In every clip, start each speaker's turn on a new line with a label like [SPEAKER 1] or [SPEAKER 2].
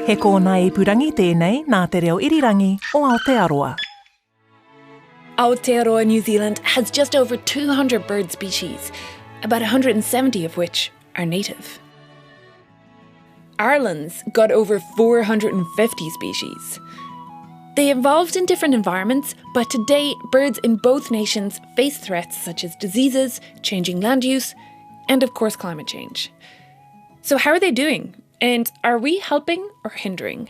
[SPEAKER 1] He kōna e purangi tēnei nā te reo irirangi o Aotearoa.
[SPEAKER 2] Aotearoa, New Zealand has just over 200 bird species, about 170 of which are native. Ireland's got over 450 species. They evolved in different environments, but today birds in both nations face threats such as diseases, changing land use, and of course climate change. So how are they doing? And are we helping or hindering?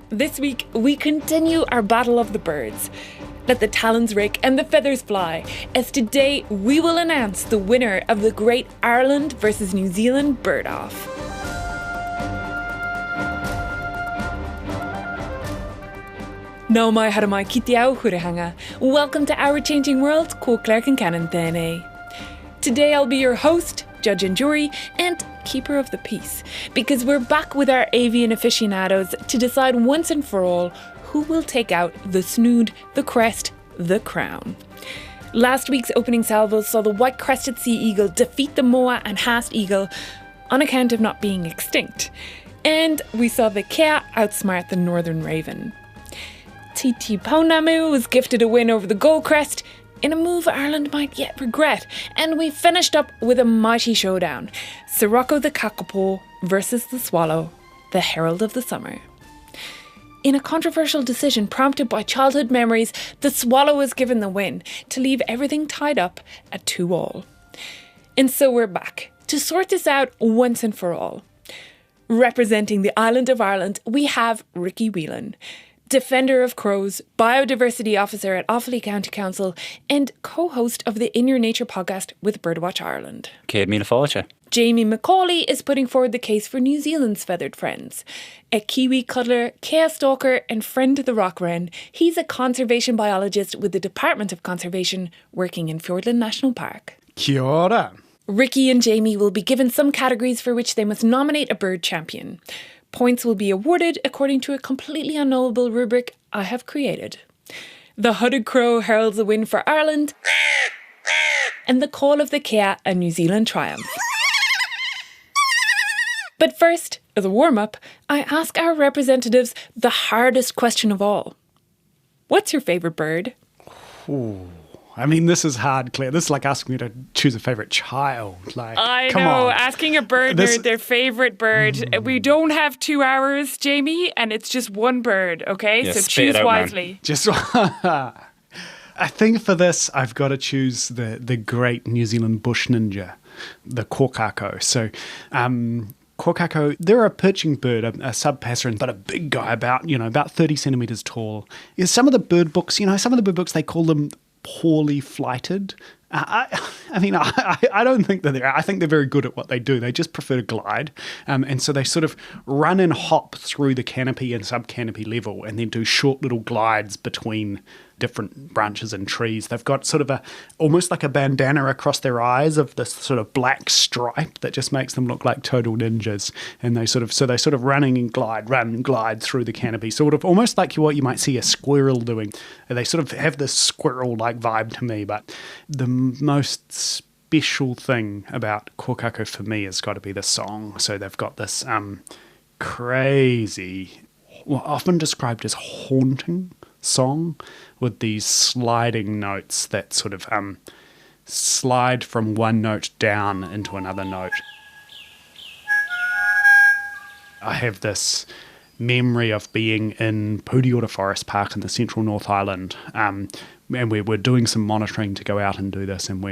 [SPEAKER 2] This week, we continue our battle of the birds. Let the talons rake and the feathers fly, as today we will announce the winner of the Great Ireland versus New Zealand Bird Off. Nau mai hara mai ki te au hurihanga. Welcome to Our Changing World, ko Claire Concannon tēnei. Today I'll be your host, judge and jury, and keeper of the peace, because we're back with our avian aficionados to decide once and for all who will take out the snood, the crest, the crown. Last week's opening salvos saw the white-crested sea eagle defeat the moa and haast eagle on account of not being extinct, and we saw the kea outsmart the northern raven. Titi Pounamu was gifted a win over the goldcrest in a move Ireland might yet regret, and we finished up with a mighty showdown. Sirocco the kakapo versus the swallow, the herald of the summer. In a controversial decision prompted by childhood memories, the swallow was given the win to leave everything tied up at 2-2. And so we're back to sort this out once and for all. Representing the island of Ireland, we have Ricky Whelan, Defender of Crows, Biodiversity Officer at Offaly County Council, and co-host of the In Your Nature podcast with Birdwatch Ireland.
[SPEAKER 3] Céad míle fáilte.
[SPEAKER 2] Jamie Macaulay is putting forward the case for New Zealand's feathered friends. A kiwi cuddler, kea stalker and friend to the rock wren, he's a conservation biologist with the Department of Conservation working in Fiordland National Park.
[SPEAKER 4] Kia ora.
[SPEAKER 2] Ricky and Jamie will be given some categories for which they must nominate a bird champion. Points will be awarded according to a completely unknowable rubric I have created. The hooded crow heralds a win for Ireland, and the call of the kea a New Zealand triumph. But first, as a warm-up, I ask our representatives the hardest question of all. What's your favourite bird?
[SPEAKER 4] Ooh. I mean, this is hard, Claire. This is like asking me to choose a favourite child. Like,
[SPEAKER 2] I
[SPEAKER 4] come
[SPEAKER 2] know,
[SPEAKER 4] on.
[SPEAKER 2] asking a bird their favourite bird. We don't have 2 hours, Jamie, and it's just one bird, okay?
[SPEAKER 3] Yeah,
[SPEAKER 2] so
[SPEAKER 3] spit
[SPEAKER 2] choose
[SPEAKER 3] it out,
[SPEAKER 2] wisely.
[SPEAKER 3] man.
[SPEAKER 4] Just, I think for this, I've got to choose the great New Zealand bush ninja, the kōkako. So, kōkako, they're a perching bird, a subpasserin, but a big guy, about 30 centimetres tall. Some of the bird books, they call them poorly flighted. I don't think that I think they're very good at what they do. They just prefer to glide. And so they sort of run and hop through the canopy and sub-canopy level and then do short little glides between different branches and trees. They've got sort of almost like a bandana across their eyes of this sort of black stripe that just makes them look like total ninjas. And they sort of run and glide through the canopy, sort of almost like what you might see a squirrel doing. And they sort of have this squirrel-like vibe to me, but the most special thing about kōkako for me has got to be the song. So they've got this crazy, often described as haunting song with these sliding notes that sort of slide from one note down into another note. I have this memory of being in Pudiora Forest Park in the central North Island, and we were doing some monitoring to go out and do this, and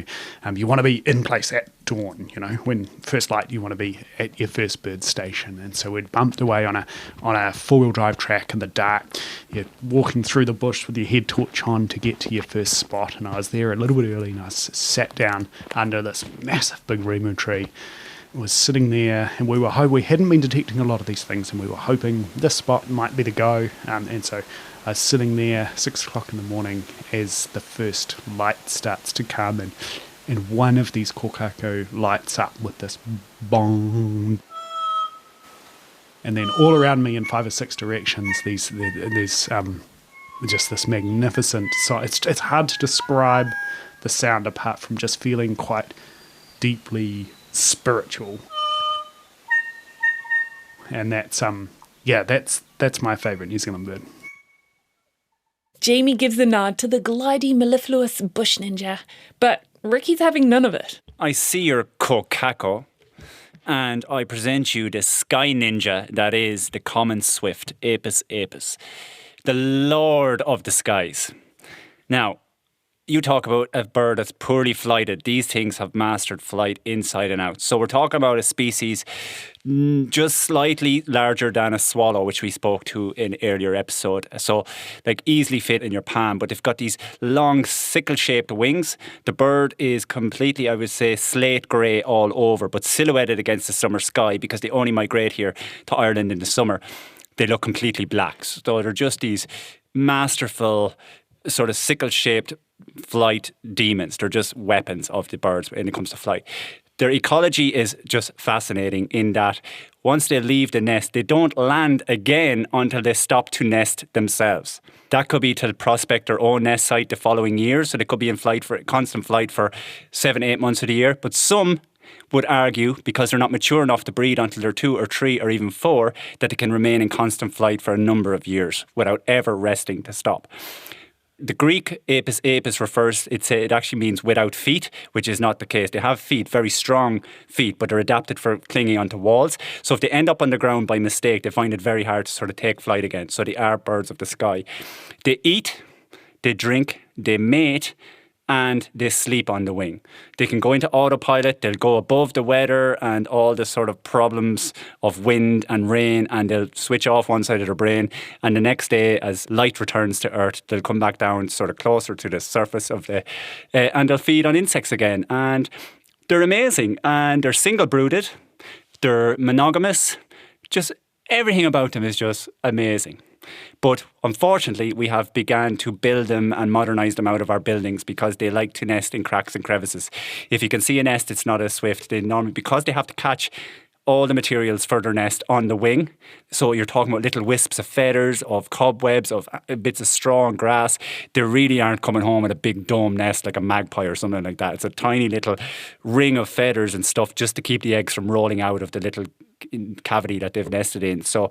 [SPEAKER 4] you want to be in place at dawn, when first light you want to be at your first bird station. And so we'd bumped away on a four-wheel drive track in the dark. You're walking through the bush with your head torch on to get to your first spot, and I was there a little bit early, and I sat down under this massive big rimu tree. Was sitting there, and we hadn't been detecting a lot of these things, and we were hoping this spot might be the go. And so I was sitting there 6 o'clock in the morning as the first light starts to come, and one of these kōkako lights up with this bong, and then all around me in 5 or 6 directions, there's just this magnificent sound. It's hard to describe the sound apart from just feeling quite deeply spiritual. and that's my favourite New Zealand bird.
[SPEAKER 2] Jamie gives a nod to the glidey mellifluous bush ninja, but Ricky's having none of it.
[SPEAKER 3] I see your kokako, and I present you the sky ninja that is the common swift, Apis apis, the lord of the skies. Now, you talk about a bird that's poorly flighted. These things have mastered flight inside and out. So we're talking about a species just slightly larger than a swallow, which we spoke to in an earlier episode. So like easily fit in your palm, but they've got these long sickle-shaped wings. The bird is completely, I would say, slate grey all over, but silhouetted against the summer sky because they only migrate here to Ireland in the summer. They look completely black. So they're just these masterful sort of sickle-shaped flight demons. They're just weapons of the birds when it comes to flight. Their ecology is just fascinating in that once they leave the nest, they don't land again until they stop to nest themselves. That could be to prospect their own nest site the following year, so they could be in constant flight for 7-8 months of the year. But some would argue, because they're not mature enough to breed until they're 2 or 3 or even 4, that they can remain in constant flight for a number of years without ever resting to stop. The Greek apis apis refers, it actually means without feet, which is not the case. They have feet, very strong feet, but they're adapted for clinging onto walls. So if they end up on the ground by mistake, they find it very hard to sort of take flight again. So they are birds of the sky. They eat, they drink, they mate, and they sleep on the wing. They can go into autopilot, they'll go above the weather and all the sort of problems of wind and rain, and they'll switch off one side of their brain, and the next day as light returns to Earth, they'll come back down sort of closer to the surface of and they'll feed on insects again. And they're amazing, and they're single brooded, they're monogamous, just everything about them is just amazing. But unfortunately, we have begun to build them and modernise them out of our buildings because they like to nest in cracks and crevices. If you can see a nest, it's not a swift. They normally, because they have to catch all the materials for their nest on the wing. So you're talking about little wisps of feathers, of cobwebs, of bits of straw and grass. They really aren't coming home with a big dome nest like a magpie or something like that. It's a tiny little ring of feathers and stuff just to keep the eggs from rolling out of the little cavity that they've nested in. So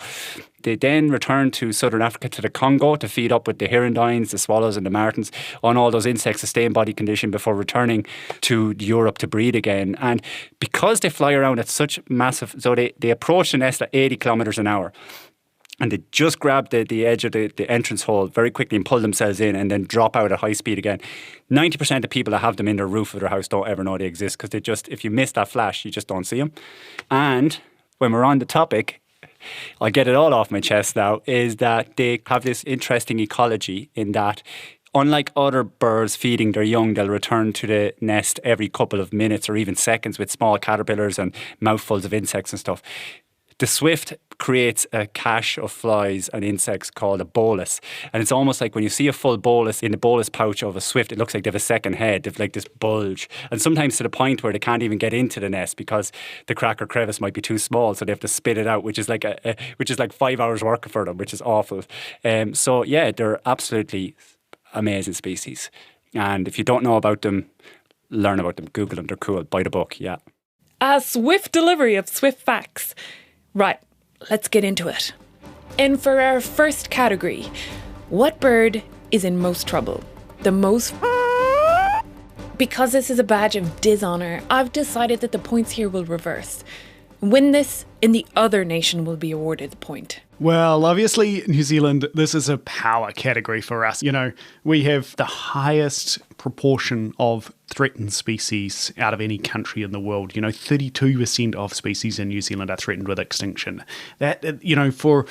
[SPEAKER 3] they then return to southern Africa, to the Congo, to feed up with the hirundines, the swallows and the martins on all those insects to stay in body condition before returning to Europe to breed again. And because they fly around at such massive, so they approach the nest at 80 kilometres an hour. And they just grab the edge of the entrance hole very quickly and pull themselves in and then drop out at high speed again. 90% of people that have them in their roof of their house don't ever know they exist because if you miss that flash, you just don't see them. And when we're on the topic, I'll get it all off my chest now, is that they have this interesting ecology in that unlike other birds feeding their young, they'll return to the nest every couple of minutes or even seconds with small caterpillars and mouthfuls of insects and stuff. The swift creates a cache of flies and insects called a bolus. And it's almost like when you see a full bolus in the bolus pouch of a swift, it looks like they have a second head. They've like this bulge. And sometimes to the point where they can't even get into the nest because the crack or crevice might be too small. So they have to spit it out, which is like 5 hours work for them, which is awful. So yeah, they're absolutely amazing species. And if you don't know about them, learn about them. Google them. They're cool. Buy the book. Yeah.
[SPEAKER 2] A swift delivery of swift facts. Right, let's get into it. And for our first category, what bird is in most trouble? The most... Because this is a badge of dishonour, I've decided that the points here will reverse. Win this, and the other nation will be awarded the point.
[SPEAKER 4] Well, obviously, New Zealand, this is a power category for us. You know, we have the highest proportion of threatened species out of any country in the world. You know, 32% of species in New Zealand are threatened with extinction. That, you know, for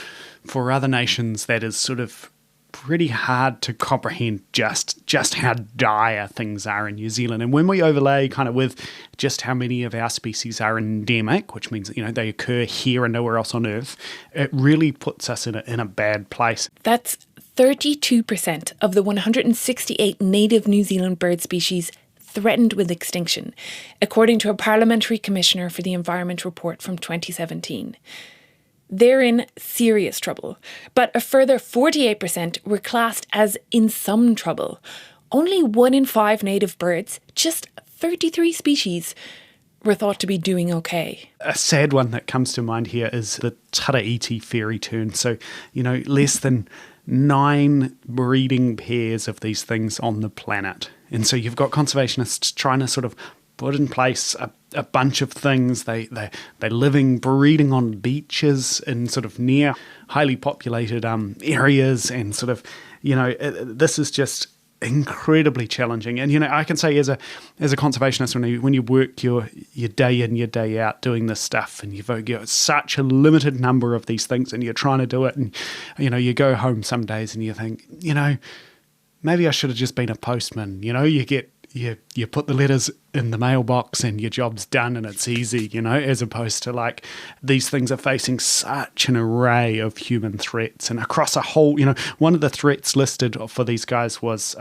[SPEAKER 4] other nations, that is sort of pretty hard to comprehend just how dire things are in New Zealand. And when we overlay kind of with just how many of our species are endemic, which means, you know, they occur here and nowhere else on Earth, it really puts us in a bad place.
[SPEAKER 2] That's 32% of the 168 native New Zealand bird species threatened with extinction, according to a Parliamentary Commissioner for the Environment report from 2017. They're in serious trouble, but a further 48% were classed as in some trouble. Only 1 in 5 native birds, just 33 species, were thought to be doing okay.
[SPEAKER 4] A sad one that comes to mind here is the Taraiti fairy tern. So, less than 9 breeding pairs of these things on the planet. And so you've got conservationists trying to sort of put in place a bunch of things. They're living, breeding on beaches in sort of near highly populated areas, and sort of, this is just incredibly challenging. And I can say as a conservationist, when you work your day in, your day out doing this stuff, and you've got such a limited number of these things, and you're trying to do it, and you go home some days and you think, maybe I should have just been a postman. You put the letters in the mailbox and your job's done and it's easy, as opposed to like these things are facing such an array of human threats, and across a whole, one of the threats listed for these guys was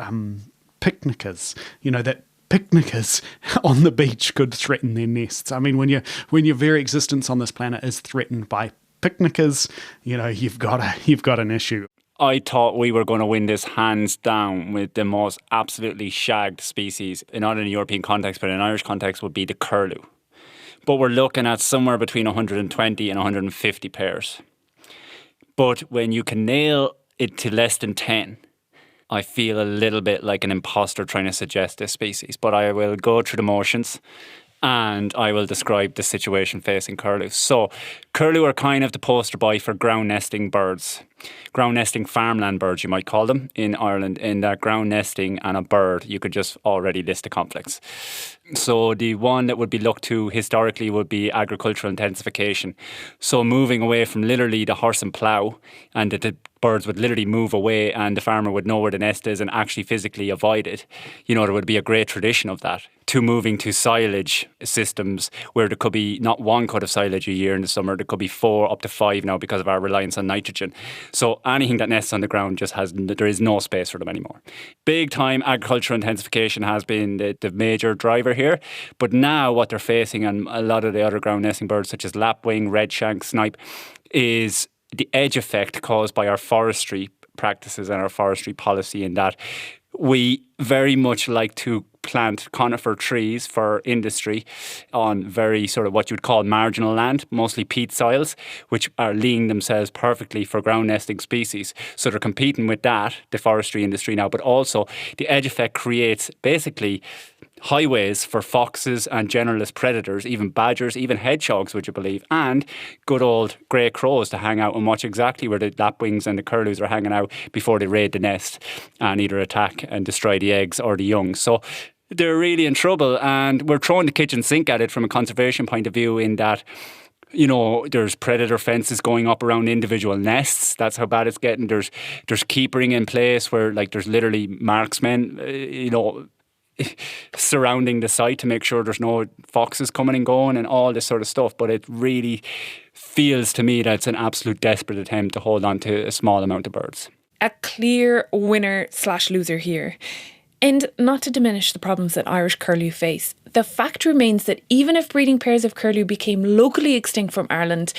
[SPEAKER 4] picnickers, that picnickers on the beach could threaten their nests. I mean, when your very existence on this planet is threatened by picnickers, you've got an issue.
[SPEAKER 3] I thought we were going to win this hands down with the most absolutely shagged species, not in a European context, but in an Irish context, would be the curlew. But we're looking at somewhere between 120 and 150 pairs. But when you can nail it to less than 10, I feel a little bit like an imposter trying to suggest this species. But I will go through the motions and I will describe the situation facing curlew. So, curlew are kind of the poster boy for ground nesting birds. Ground nesting farmland birds, you might call them, in Ireland. In that ground nesting and a bird, you could just already list the conflicts. So the one that would be looked to historically would be agricultural intensification. So moving away from literally the horse and plough, and that the birds would literally move away and the farmer would know where the nest is and actually physically avoid it. There would be a great tradition of that. To moving to silage systems where there could be not one cut of silage a year in the summer, there could be 4 up to 5 now because of our reliance on nitrogen. So anything that nests on the ground there is no space for them anymore. Big time agricultural intensification has been the major driver here. But now what they're facing, and a lot of the other ground nesting birds such as lapwing, redshank, snipe, is the edge effect caused by our forestry practices and our forestry policy, in that we very much like to plant conifer trees for industry on very sort of what you'd call marginal land, mostly peat soils, which are leaning themselves perfectly for ground nesting species. So they're competing with that, the forestry industry now, but also the edge effect creates basically highways for foxes and generalist predators, even badgers, even hedgehogs, would you believe, and good old grey crows to hang out and watch exactly where the lapwings and the curlews are hanging out before they raid the nest and either attack and destroy the eggs or the young. So they're really in trouble, and we're throwing the kitchen sink at it from a conservation point of view, in that there's predator fences going up around individual nests. That's how bad it's getting. There's keepering in place where there's literally marksmen, surrounding the site to make sure there's no foxes coming and going and all this sort of stuff. But it really feels to me that it's an absolute desperate attempt to hold on to a small amount of birds.
[SPEAKER 2] A clear winner/loser here. And not to diminish the problems that Irish curlew face, the fact remains that even if breeding pairs of curlew became locally extinct from Ireland,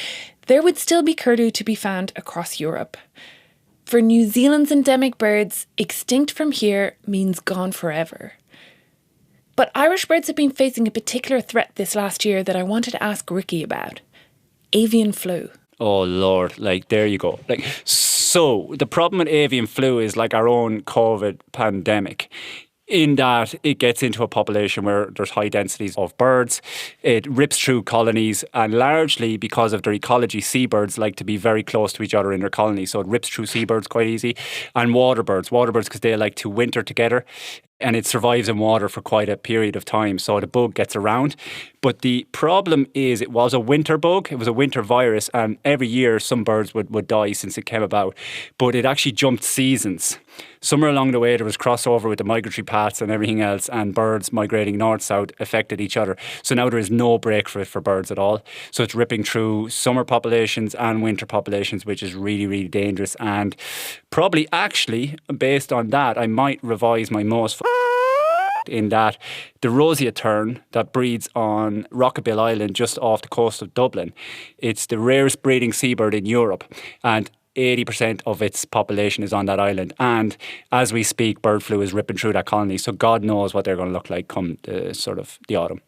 [SPEAKER 2] there would still be curlew to be found across Europe. For New Zealand's endemic birds, extinct from here means gone forever. But Irish birds have been facing a particular threat this last year that I wanted to ask Ricky about. Avian flu.
[SPEAKER 3] Oh Lord, there you go. So the problem with avian flu is like our own COVID pandemic, in that it gets into a population where there's high densities of birds. It rips through colonies, and largely because of their ecology, seabirds like to be very close to each other in their colony. So it rips through seabirds quite easy, and waterbirds because they like to winter together. And it survives in water for quite a period of time, so the bug gets around. But the problem is it was a winter bug, it was a winter virus, and every year some birds would die since it came about. But it actually jumped seasons. Somewhere along the way there was crossover with the migratory paths and everything else, and birds migrating north-south affected each other. So now there is no break for it for birds at all. So it's ripping through summer populations and winter populations, which is really, really dangerous. And probably actually, based on that, I might revise my most in that the roseate tern that breeds on Rockabill Island just off the coast of Dublin, it's the rarest breeding seabird in Europe, and 80% of its population is on that island. And as we speak, bird flu is ripping through that colony, so God knows what they're going to look like come the autumn.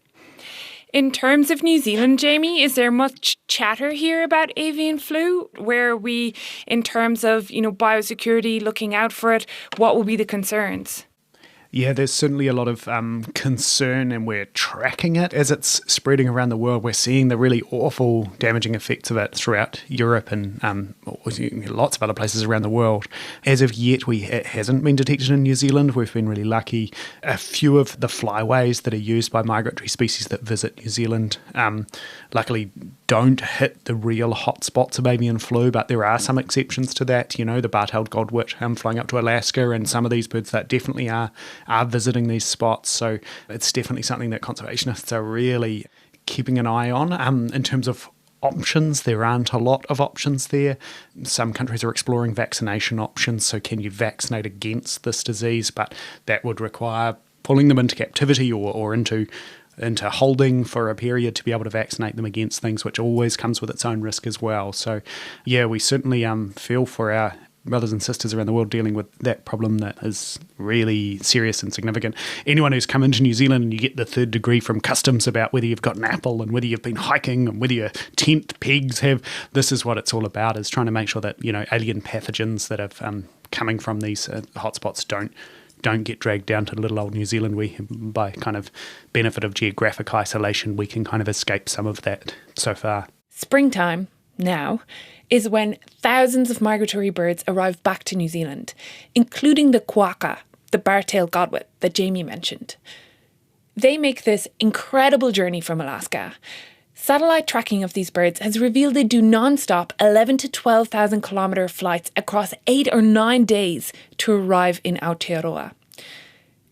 [SPEAKER 2] In terms of New Zealand, Jamie, is there much chatter here about avian flu? Where are we in terms of, biosecurity, looking out for it? What will be the concerns?
[SPEAKER 4] Yeah, there's certainly a lot of concern, and we're tracking it as it's spreading around the world. We're seeing the really awful damaging effects of it throughout Europe and lots of other places around the world. As of yet, it hasn't been detected in New Zealand. We've been really lucky. A few of the flyways that are used by migratory species that visit New Zealand luckily don't hit the real hotspots of avian flu, but there are some exceptions to that. The bar-tailed godwit flying up to Alaska, and some of these birds that definitely are visiting these spots. So it's definitely something that conservationists are really keeping an eye on. In terms of options, there aren't a lot of options there. Some countries are exploring vaccination options. So can you vaccinate against this disease? But that would require pulling them into captivity or into holding for a period to be able to vaccinate them against things, which always comes with its own risk as well. So yeah, we certainly feel for our brothers and sisters around the world dealing with that problem that is really serious and significant. Anyone who's come into New Zealand and you get the third degree from customs about whether you've got an apple and whether you've been hiking and whether your tent pegs have, this is what it's all about, is trying to make sure that, alien pathogens that have coming from these hotspots don't get dragged down to little old New Zealand. We, by kind of benefit of geographic isolation, we can kind of escape some of that so far.
[SPEAKER 2] Springtime, now, is when thousands of migratory birds arrive back to New Zealand, including the quokka, the bar-tailed godwit that Jamie mentioned. They make this incredible journey from Alaska. Satellite tracking of these birds has revealed they do non-stop 11 to 12,000 kilometre flights across 8 or 9 days to arrive in Aotearoa.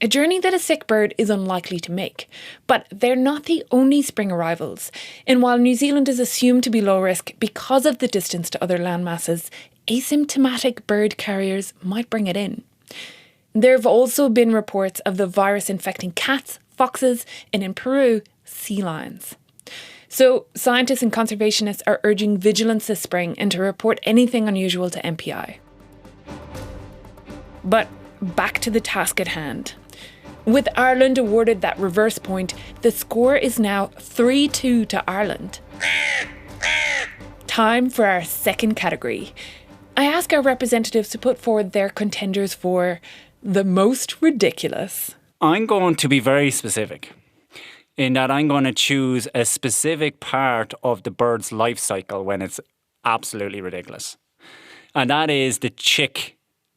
[SPEAKER 2] A journey that a sick bird is unlikely to make. But they're not the only spring arrivals. And while New Zealand is assumed to be low risk because of the distance to other landmasses, asymptomatic bird carriers might bring it in. There have also been reports of the virus infecting cats, foxes, and in Peru, sea lions. So scientists and conservationists are urging vigilance this spring and to report anything unusual to MPI. But back to the task at hand. With Ireland awarded that reverse point, the score is now 3-2 to Ireland. Time for our second category. I ask our representatives to put forward their contenders for the most ridiculous.
[SPEAKER 3] I'm going to be very specific in that I'm going to choose a specific part of the bird's life cycle when it's absolutely ridiculous. And that is the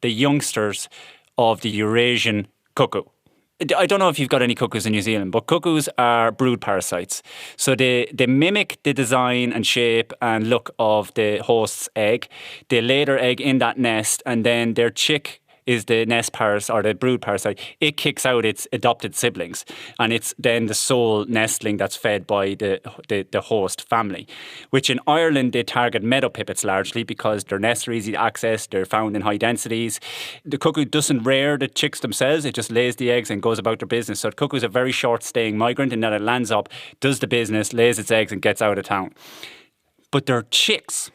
[SPEAKER 3] youngsters of the Eurasian cuckoo. I don't know if you've got any cuckoos in New Zealand, but cuckoos are brood parasites. So they mimic the design and shape and look of the host's egg. They lay their egg in that nest, and then their chick is the nest parasite or the brood parasite. It kicks out its adopted siblings, and it's then the sole nestling that's fed by the host family, which in Ireland they target meadow pipits largely because their nests are easy to access, they're found in high densities. The cuckoo doesn't rear the chicks themselves, it just lays the eggs and goes about their business. So the cuckoo is a very short staying migrant in that it lands up, does the business, lays its eggs and gets out of town. But their chicks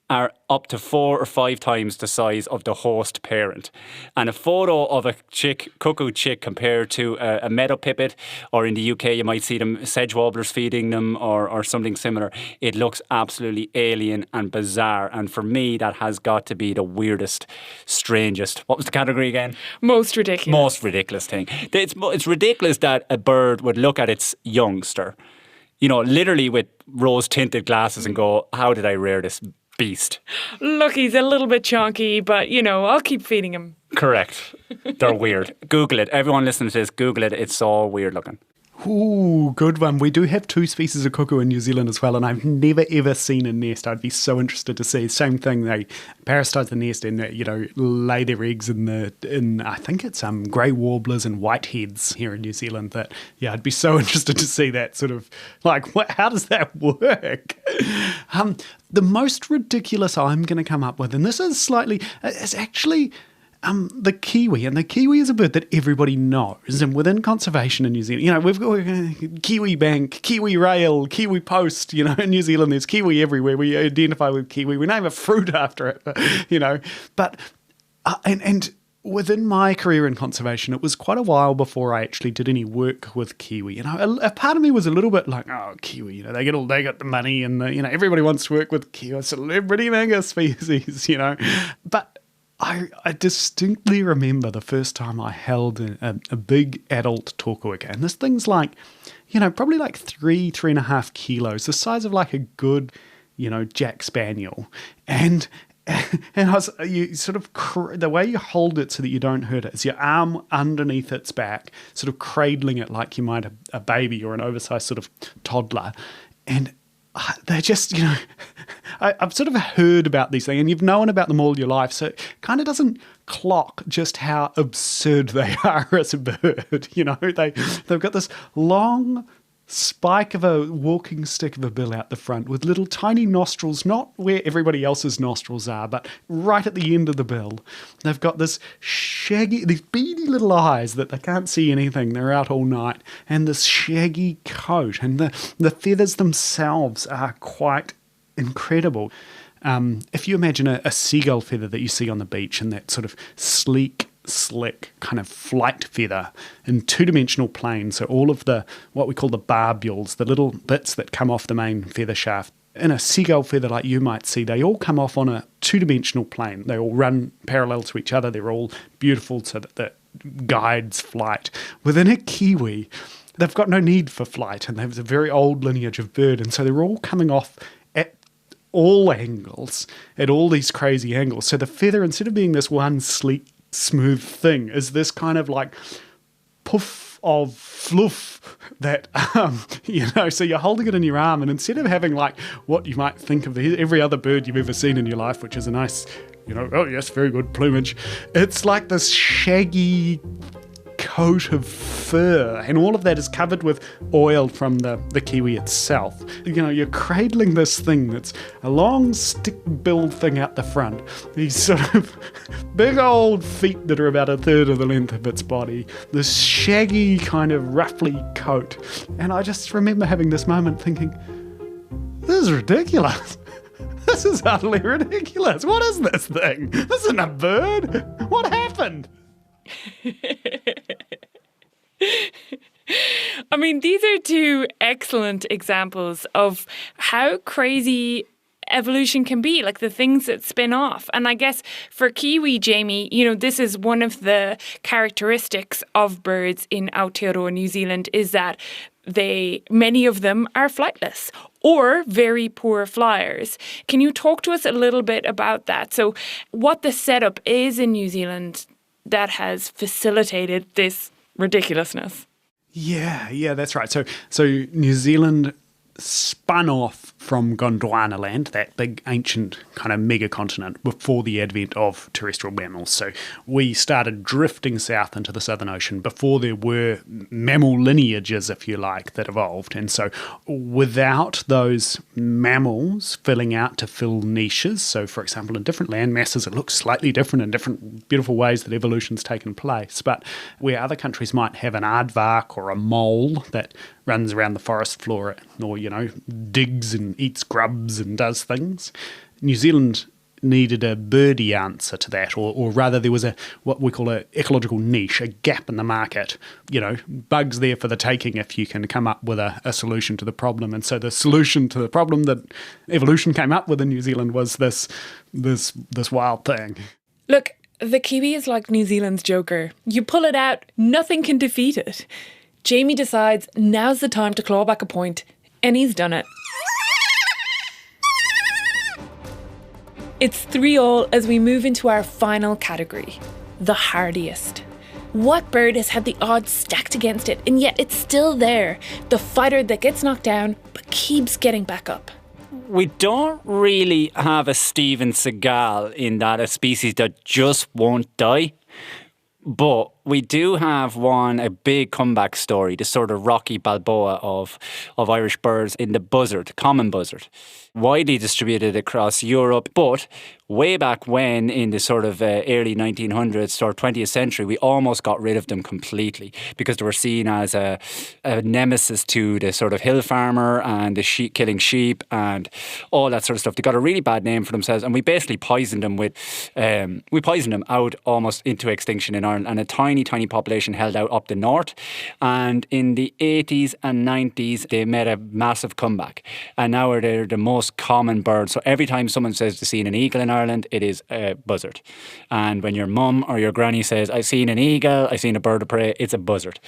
[SPEAKER 3] are up to 4 or 5 times the size of the host parent. And a photo of a cuckoo chick compared to a meadow pipit, or in the UK you might see them sedge warblers feeding them or something similar. It looks absolutely alien and bizarre. And for me, that has got to be the weirdest, strangest, what was the category again?
[SPEAKER 2] Most ridiculous.
[SPEAKER 3] Most ridiculous thing. It's ridiculous that a bird would look at its youngster, literally with rose-tinted glasses and go, how did I rear this beast?
[SPEAKER 2] Look, he's a little bit chunky, but, I'll keep feeding him.
[SPEAKER 3] Correct. They're weird. Google it. Everyone listening to this, Google it. It's so weird looking.
[SPEAKER 4] Ooh, good one. We do have 2 species of cuckoo in New Zealand as well, and I've never ever seen a nest. I'd be so interested to see. Same thing, they parasitise the nest and lay their eggs in I think it's grey warblers and whiteheads here in New Zealand. That I'd be so interested to see that sort of how does that work? The most ridiculous I'm going to come up with, and this is it's actually the kiwi, and the kiwi is a bird that everybody knows, and within conservation in New Zealand, we've got kiwi bank, kiwi rail, kiwi post, in New Zealand there's kiwi. Kiwi everywhere. We identify with kiwi. We name a fruit after it, but and within my career in conservation, it was quite a while before I actually did any work with kiwi. A part of me was a little bit like, oh, kiwi, they got the money, and everybody wants to work with kiwi, celebrity mega species, But I distinctly remember the first time I held a big adult tōkuika, and this thing's like, probably like 3.5 kilos, the size of like a good, Jack Spaniel, and I was, the way you hold it so that you don't hurt it is your arm underneath its back, sort of cradling it like you might a baby or an oversized sort of toddler. And they're just, I've sort of heard about these things, and you've known about them all your life, so it kind of doesn't clock just how absurd they are as a bird. They've got this long spike of a walking stick of a bill out the front with little tiny nostrils, not where everybody else's nostrils are, but right at the end of the bill. They've got these beady little eyes that they can't see anything. They're out all night. And this shaggy coat. And the feathers themselves are quite incredible. If you imagine a seagull feather that you see on the beach, and that sort of sleek, slick kind of flight feather in two-dimensional plane, so all of what we call the barbules, the little bits that come off the main feather shaft, in a seagull feather like you might see, they all come off on a two-dimensional plane. They all run parallel to each other. They're all beautiful so that guides flight. Within a kiwi, they've got no need for flight, and there's a very old lineage of bird, and so they're all coming off at all angles, at all these crazy angles. So the feather, instead of being this one sleek, smooth thing, is this kind of like puff of fluff that, so you're holding it in your arm, and instead of having like what you might think of every other bird you've ever seen in your life, which is a nice, oh yes, very good plumage, it's like this shaggy coat of fur, and all of that is covered with oil from the kiwi itself. You're cradling this thing that's a long stick-billed thing out the front, these sort of big old feet that are about a third of the length of its body, this shaggy kind of ruffly coat. And I just remember having this moment thinking, this is ridiculous. This is utterly ridiculous. What is this thing? This isn't a bird. What happened?
[SPEAKER 2] I mean, these are two excellent examples of how crazy evolution can be, like the things that spin off. And I guess for kiwi, Jamie, this is one of the characteristics of birds in Aotearoa, New Zealand, is that many of them are flightless or very poor flyers. Can you talk to us a little bit about that? So what the setup is in New Zealand that has facilitated this ridiculousness?
[SPEAKER 4] Yeah, that's right. So New Zealand spun off from Gondwana land, that big ancient kind of mega continent, before the advent of terrestrial mammals. So we started drifting south into the Southern Ocean before there were mammal lineages, if you like, that evolved. And so without those mammals filling out to fill niches, so for example, in different land masses, it looks slightly different in different beautiful ways that evolution's taken place. But where other countries might have an aardvark or a mole that runs around the forest floor, or, digs and eats grubs and does things, New Zealand needed a birdie answer to that, or rather there was what we call an ecological niche, a gap in the market. Bugs there for the taking if you can come up with a solution to the problem. And so the solution to the problem that evolution came up with in New Zealand was this wild thing.
[SPEAKER 2] Look, the kiwi is like New Zealand's Joker. You pull it out, nothing can defeat it. Jamie decides now's the time to claw back a point, and he's done it. It's 3-3 as we move into our final category, the hardiest. What bird has had the odds stacked against it, and yet it's still there, the fighter that gets knocked down but keeps getting back up?
[SPEAKER 3] We don't really have a Steven Seagal in that, a species that just won't die. But we do have a big comeback story, the sort of Rocky Balboa of Irish birds in the buzzard, common buzzard, widely distributed across Europe. But way back when, in the sort of early 1900s or 20th century, we almost got rid of them completely because they were seen as a nemesis to the sort of hill farmer and the killing sheep and all that sort of stuff. They got a really bad name for themselves, and we basically poisoned them out almost into extinction in Ireland, and a tiny population held out up the north. And in the 80s and 90s, they made a massive comeback, and now they're the most common bird. So every time someone says they've seen an eagle in Ireland, it is a buzzard. And when your mum or your granny says, I've seen an eagle, I've seen a bird of prey, it's a buzzard.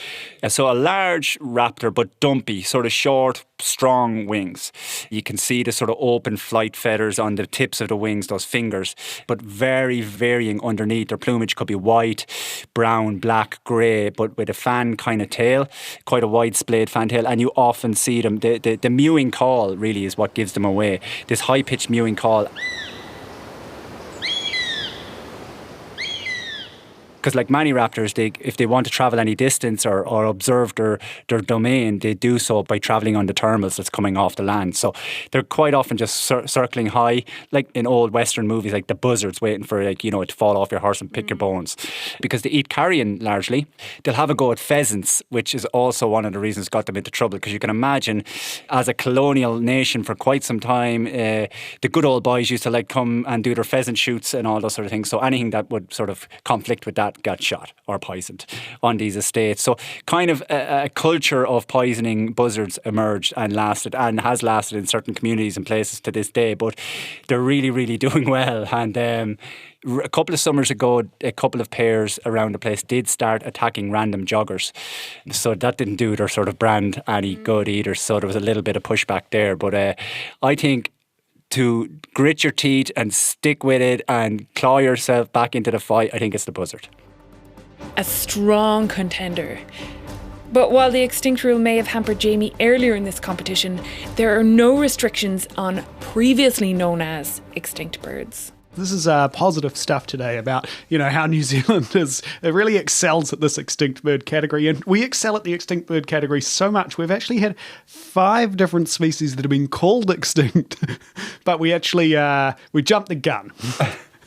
[SPEAKER 3] So a large raptor, but dumpy, sort of short, strong wings. You can see the sort of open flight feathers on the tips of the wings, those fingers, but very varying underneath. Their plumage could be white, brown, black, grey, but with a fan kind of tail, quite a wide splayed fan tail. And you often see them, the mewing call really is what gives them away. This high-pitched mewing call. Because like many raptors, if they want to travel any distance or observe their domain, they do so by travelling on the thermals that's coming off the land. So they're quite often just circling high, like in old Western movies, like the buzzards waiting for to fall off your horse and pick your bones. Because they eat carrion largely. They'll have a go at pheasants, which is also one of the reasons got them into trouble. Because you can imagine, as a colonial nation for quite some time, the good old boys used to come and do their pheasant shoots and all those sort of things. So anything that would sort of conflict with that got shot or poisoned on these estates. So kind of a culture of poisoning buzzards emerged and has lasted in certain communities and places to this day. But they're really, really doing well. And a couple of summers ago, a couple of pairs around the place did start attacking random joggers. So that didn't do their sort of brand any good either. So there was a little bit of pushback there. But I think to grit your teeth and stick with it and claw yourself back into the fight, I think it's the buzzard.
[SPEAKER 2] A strong contender. But while the extinct rule may have hampered Jamie earlier in this competition, there are no restrictions on previously known as extinct birds.
[SPEAKER 4] This is positive stuff today about, how New Zealand it really excels at this extinct bird category. And we excel at the extinct bird category so much, we've actually had 5 different species that have been called extinct. But we actually, we jumped the gun.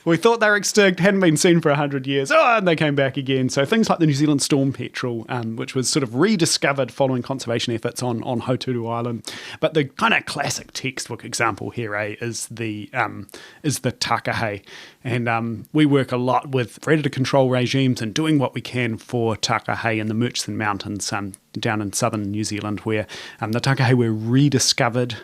[SPEAKER 4] We thought they were extinct, hadn't been seen for 100 years. And they came back again. So things like the New Zealand storm petrel, which was sort of rediscovered following conservation efforts on Haututu Island. But the kind of classic textbook example here, is the takahe. And we work a lot with predator control regimes and doing what we can for takahe in the Murchison Mountains down in southern New Zealand, where the takahe were rediscovered.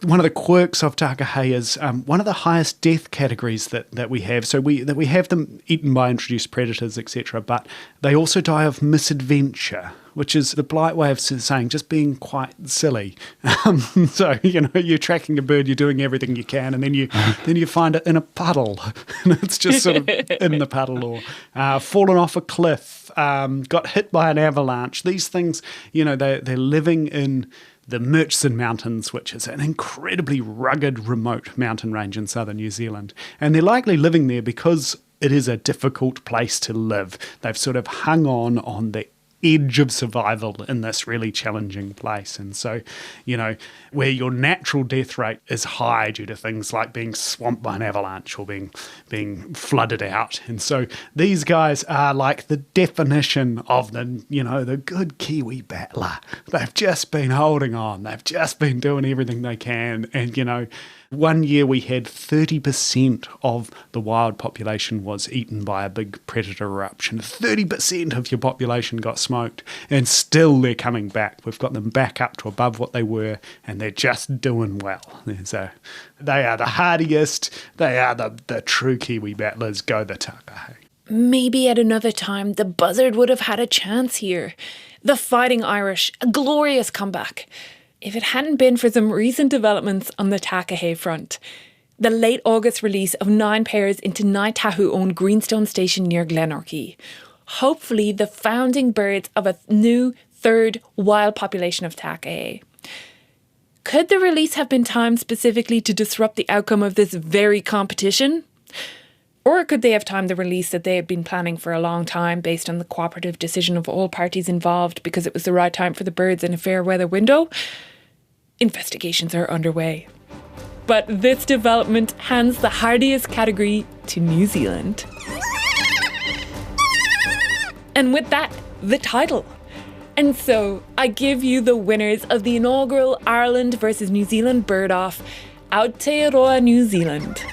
[SPEAKER 4] One of the quirks of takahe is one of the highest death categories that we have. So we have them eaten by introduced predators, etc. But they also die of misadventure, which is the polite way of saying just being quite silly. So you're tracking a bird, you're doing everything you can, and then you find it in a puddle, and it's just sort of in the puddle, or fallen off a cliff, got hit by an avalanche. These things, they're living in the Murchison Mountains, which is an incredibly rugged, remote mountain range in southern New Zealand. And they're likely living there because it is a difficult place to live. They've sort of hung on the edge of survival in this really challenging place. And so, where your natural death rate is high due to things like being swamped by an avalanche or being flooded out. And so these guys are like the definition of the good Kiwi battler. They've just been holding on. They've just been doing everything they can. And, one year we had 30% of the wild population was eaten by a big predator eruption. 30% of your population got smoked, and still they're coming back. We've got them back up to above what they were, and they're just doing well. So they are the hardiest. They are the true Kiwi battlers. Go the takahe.
[SPEAKER 2] Maybe at another time the buzzard would have had a chance here. The Fighting Irish, a glorious comeback. If it hadn't been for some recent developments on the takahe front. The late August release of 9 pairs into Ngāi Tahu-owned Greenstone Station near Glenorchy. Hopefully the founding birds of a new third wild population of takahe. Could the release have been timed specifically to disrupt the outcome of this very competition? Or could they have timed the release that they had been planning for a long time based on the cooperative decision of all parties involved because it was the right time for the birds in a fair weather window? Investigations are underway. But this development hands the hardiest category to New Zealand. And with that, the title. And so, I give you the winners of the inaugural Ireland versus New Zealand Bird-Off, Aotearoa New Zealand.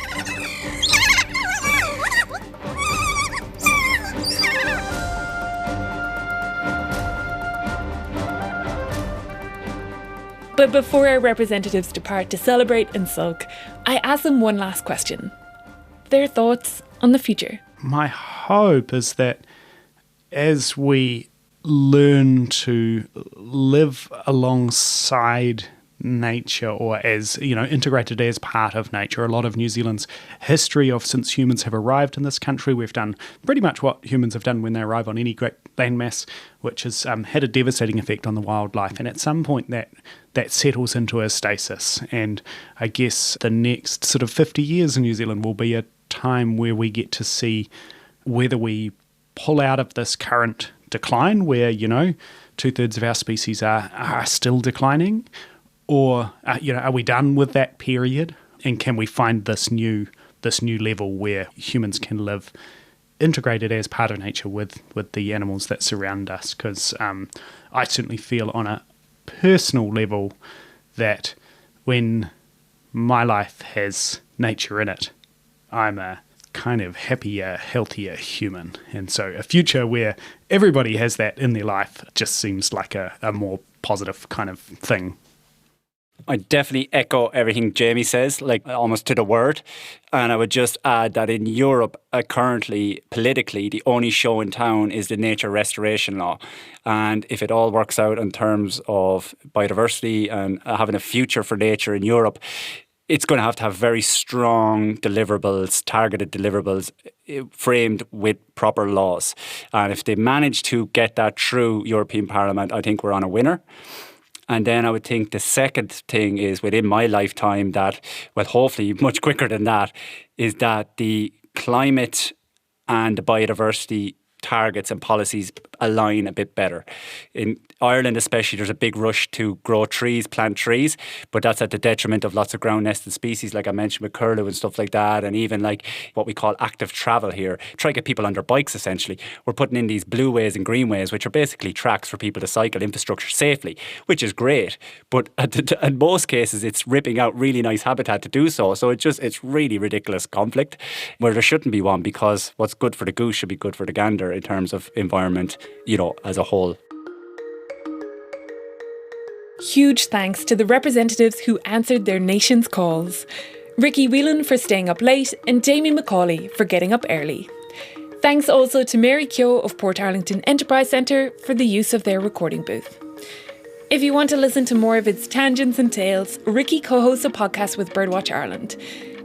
[SPEAKER 2] But before our representatives depart to celebrate and sulk, I ask them one last question. Their thoughts on the future.
[SPEAKER 4] My hope is that as we learn to live alongside nature, or as, integrated as part of nature. A lot of New Zealand's history since humans have arrived in this country, we've done pretty much what humans have done when they arrive on any great landmass, which has had a devastating effect on the wildlife. And at some point that settles into a stasis. And I guess the next sort of 50 years in New Zealand will be a time where we get to see whether we pull out of this current decline where, 2/3 of our species are still declining, or are we done with that period, and can we find this new level where humans can live integrated as part of nature with the animals that surround us? Because I certainly feel on a personal level that when my life has nature in it, I'm a kind of happier, healthier human. And so a future where everybody has that in their life just seems like a more positive kind of thing.
[SPEAKER 3] I definitely echo everything Jamie says, like almost to the word. And I would just add that in Europe, currently, politically, the only show in town is the nature restoration law. And if it all works out in terms of biodiversity and having a future for nature in Europe, it's going to have very strong deliverables, targeted deliverables, framed with proper laws. And if they manage to get that through European Parliament, I think we're on a winner. And then I would think the second thing is within my lifetime that, well, hopefully much quicker than that, is that the climate and the biodiversity targets and policies align a bit better. In Ireland especially, there's a big rush to grow trees, plant trees, but that's at the detriment of lots of ground nested species, like I mentioned with curlew and stuff like that, and even like what we call active travel here. Try to get people on their bikes, essentially. We're putting in these blue ways and green ways, which are basically tracks for people to cycle, infrastructure safely, which is great. But in most cases, it's ripping out really nice habitat to do so. So it's really ridiculous conflict where there shouldn't be one, because what's good for the goose should be good for the gander in terms of environment, as a whole.
[SPEAKER 2] Huge thanks to the representatives who answered their nation's calls. Ricky Whelan for staying up late and Jamie McCauley for getting up early. Thanks also to Mary Keogh of Portarlington Enterprise Centre for the use of their recording booth. If you want to listen to more of its tangents and tales, Ricky co-hosts a podcast with Birdwatch Ireland.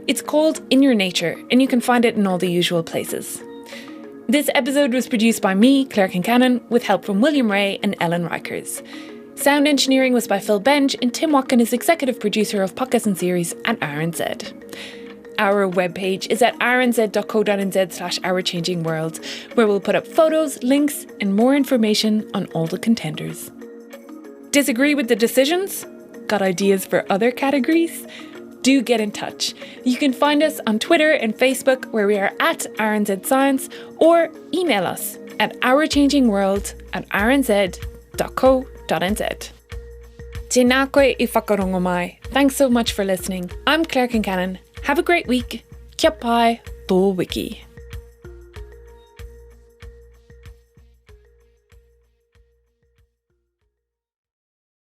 [SPEAKER 2] It's called In Your Nature, and you can find it in all the usual places. This episode was produced by me, Claire Concannon, with help from William Ray and Ellen Rikers. Sound engineering was by Phil Benj, and Tim Watkin is executive producer of podcasts and series at RNZ. Our webpage is at rnz.co.nz/ourchangingworld, where we'll put up photos, links, and more information on all the contenders. Disagree with the decisions? Got ideas for other categories? Do get in touch. You can find us on Twitter and Facebook, where we are at RNZ Science, or email us at ourchangingworld@rnz.co.nz. Tēnā koe I whakarongo mai. Thanks so much for listening. I'm Claire Concannon. Have a great week. Kia pai, tō wiki.